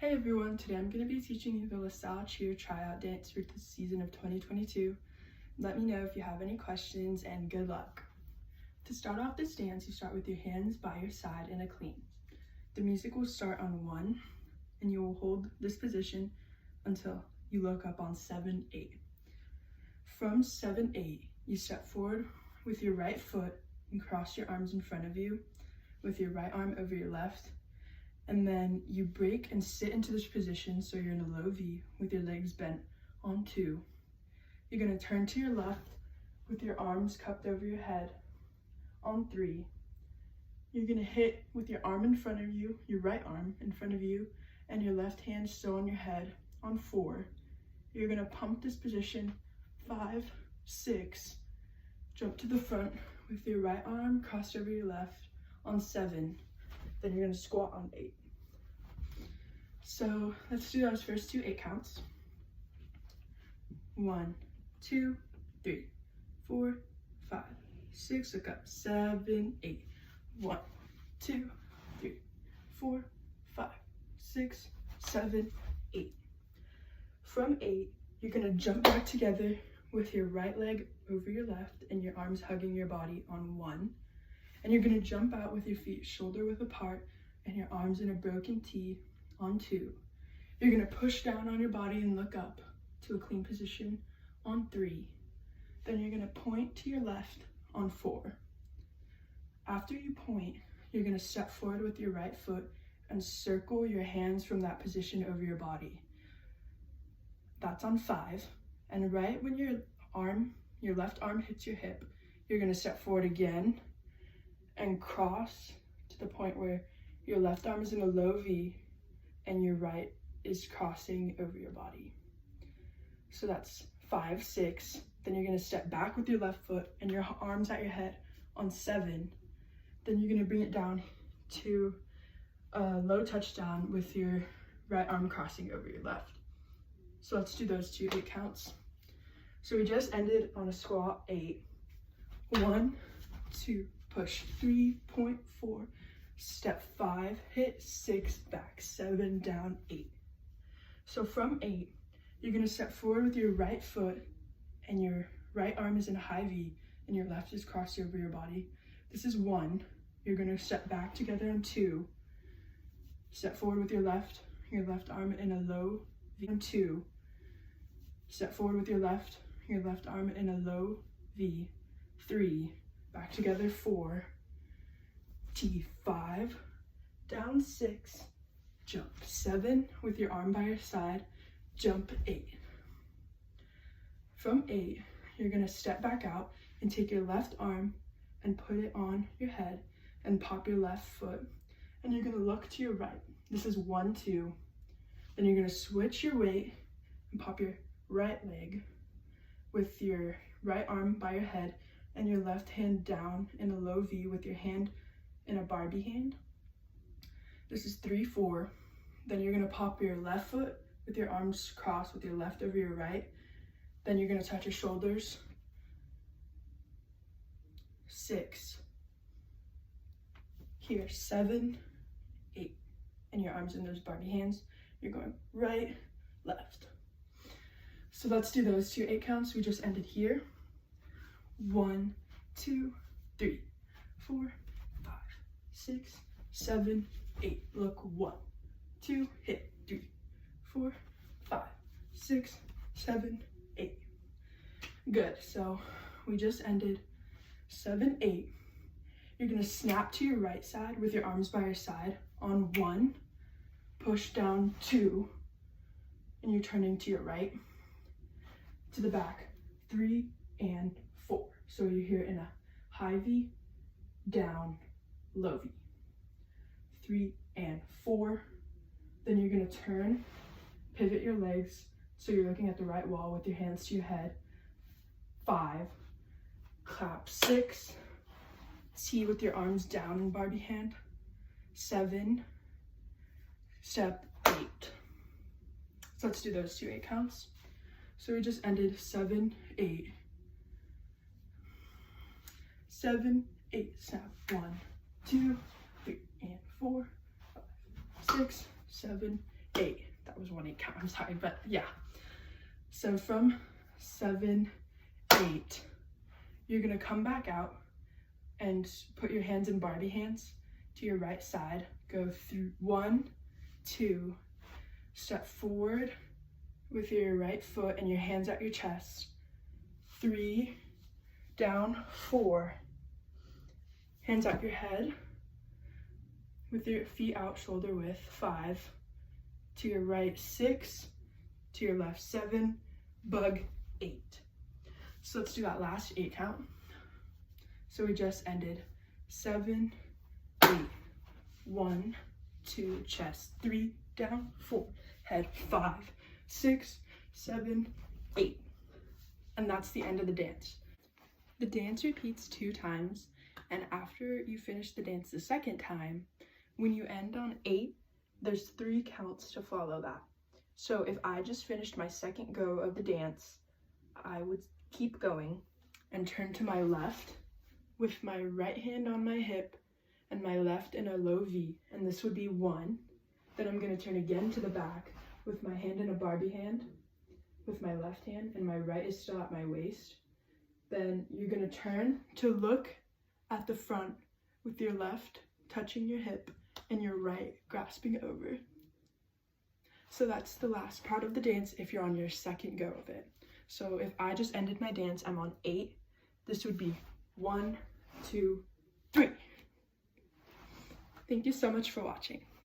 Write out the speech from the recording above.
Hey everyone, today I'm going to be teaching you the LaSalle Cheer Tryout dance for the season of 2022. Let me know if you have any questions and good luck. To start off this dance, you start with your hands by your side in a clean. The music will start on 1 and you will hold this position until you look up on 7-8. From 7-8, you step forward with your right foot and cross your arms in front of you with your right arm over your left. And then you break and sit into this position so you're in a low V with your legs bent on 2. You're going to turn to your left with your arms cupped over your head on 3. You're going to hit with your arm in front of you, your right arm in front of you, and your left hand still on your head on 4. You're going to pump this position 5, 6, jump to the front with your right arm crossed over your left on 7. Then you're going to squat on 8. So let's do those first 2 8 counts. 1, 2, 3, 4, 5, 6, look up, 7, 8. 1, 2, 3, 4, 5, 6, 7, 8. From 8, you're going to jump back together with your right leg over your left and your arms hugging your body on 1. And you're going to jump out with your feet shoulder width apart and your arms in a broken T on 2. You're going to push down on your body and look up to a clean position on 3. Then you're going to point to your left on 4. After you point, you're going to step forward with your right foot and circle your hands from that position over your body. That's on 5. And right when your left arm hits your hip, you're going to step forward again and cross to the point where your left arm is in a low V and your right is crossing over your body. So that's 5, 6. Then you're going to step back with your left foot and your arms at your head on 7. Then you're going to bring it down to a low touchdown with your right arm crossing over your left. So let's do those 2 8 counts. So we just ended on a squat 8. 1, 2, push 3.4, step 5, hit 6, back 7, down 8. So from 8, you're going to step forward with your right foot and your right arm is in a high V and your left is crossed over your body. This is 1. You're going to step back together on 2. Step forward with your left arm in a low V on 2. Step forward with your left arm in a low V, 3. Back together, 4, T5, down 6, jump 7 with your arm by your side, jump 8. From 8, you're going to step back out and take your left arm and put it on your head and pop your left foot. And you're going to look to your right. This is 1, 2. Then you're going to switch your weight and pop your right leg with your right arm by your head and your left hand down in a low V with your hand in a Barbie hand. This is 3, 4. Then you're going to pop your left foot with your arms crossed with your left over your right. Then you're going to touch your shoulders. 6. Here, 7, 8. And your arms in those Barbie hands. You're going right, left. So let's do those 2 8 counts. We just ended here. 1, 2, 3, 4, 5, 6, 7, 8. Look, 1, 2, hit 3, 4, 5, 6, 7, 8. Good. So we just ended 7, 8. You're going to snap to your right side with your arms by your side on 1, push down 2, and you're turning to your right, to the back, 3 and 4. So you're here in a high V, down, low V. 3 and 4. Then you're going to turn, pivot your legs so you're looking at the right wall with your hands to your head. 5, clap 6, T with your arms down in Barbie hand. 7, step 8. So let's do those 2 8 counts. So we just ended 7, 8. 7, 8, snap 1, 2, 3, and 4, 5, 6, 7, 8. That was 1 8 count, I'm sorry, but yeah. So from 7, 8, you're gonna come back out and put your hands in Barbie hands to your right side. Go through 1, 2, step forward with your right foot and your hands at your chest. 3, down, 4, hands at your head with your feet out shoulder width. 5, to your right, 6, to your left, 7, bug, 8. So let's do that last 8 count. So we just ended 7, 8, 1, 2, chest, 3, down, 4, head, 5, 6, 7, 8. And that's the end of the dance. The dance repeats 2 times, and after you finish the dance the second time, when you end on 8, there's 3 counts to follow that. So if I just finished my second go of the dance, I would keep going and turn to my left with my right hand on my hip and my left in a low V, and this would be 1. Then I'm going to turn again to the back with my hand in a Barbie hand with my left hand, and my right is still at my waist. Then you're going to turn to look at the front with your left touching your hip and your right grasping over. So that's the last part of the dance if you're on your second go of it. So if I just ended my dance, I'm on 8, this would be 1, 2, 3. Thank you so much for watching.